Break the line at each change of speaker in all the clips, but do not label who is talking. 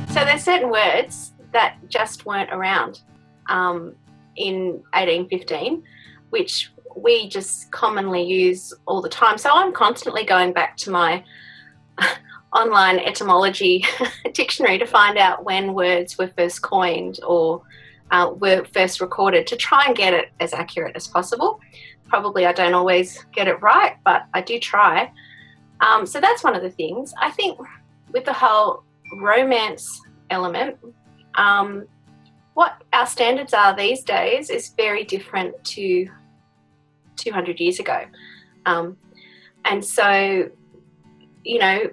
So there's certain words that just weren't around in 1815, which we just commonly use all the time. So I'm constantly going back to my online etymology dictionary to find out when words were first coined or were first recorded, to try and get it as accurate as possible. Probably I don't always get it right, but I do try. So that's one of the things. I think with the whole romance element, what our standards are these days is very different to 200 years ago. And so, you know,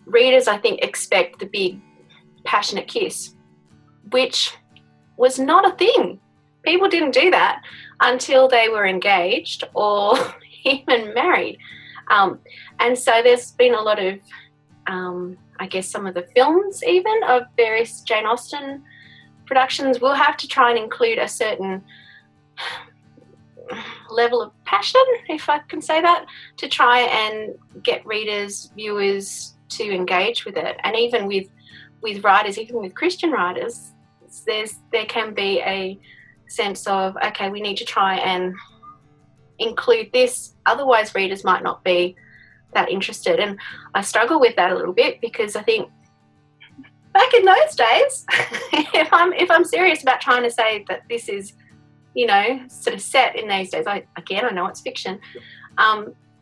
readers, I think, expect the big passionate kiss, which was not a thing. People didn't do that until they were engaged or even married. And so there's been a lot of, I guess some of the films even of various Jane Austen productions will have to try and include a certain level of passion, if I can say that, to try and get readers, viewers to engage with it. And even with writers, even with Christian writers, there can be a sense of, okay, we need to try and include this, otherwise readers might not be that interested. And I struggle with that a little bit, because I think back in those days, if I'm serious about trying to say that this is, you know, sort of set in these days, I know it's fiction,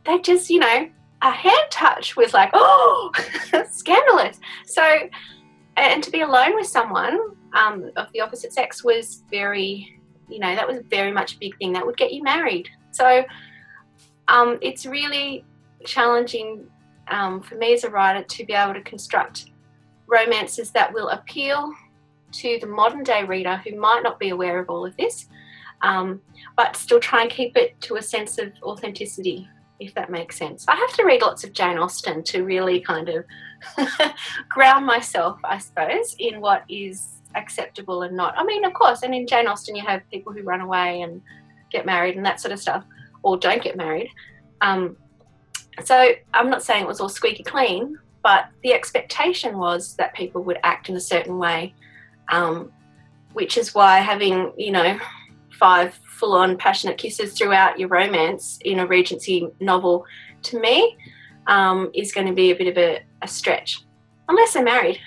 they just, you know, a hand touch was like, oh, scandalous. So, and to be alone with someone of the opposite sex was very, you know, that was very much a big thing. That would get you married. So it's really challenging for me as a writer to be able to construct romances that will appeal to the modern day reader who might not be aware of all of this, but still try and keep it to a sense of authenticity, if that makes sense. I have to read lots of Jane Austen to really kind of ground myself, I suppose, in what is acceptable and not. I mean, of course, and in Jane Austen you have people who run away and get married and that sort of stuff, or don't get married. So I'm not saying it was all squeaky clean, but the expectation was that people would act in a certain way, which is why having, you know, 5 full-on passionate kisses throughout your romance in a Regency novel, to me, is going to be a bit of a stretch, unless they're married.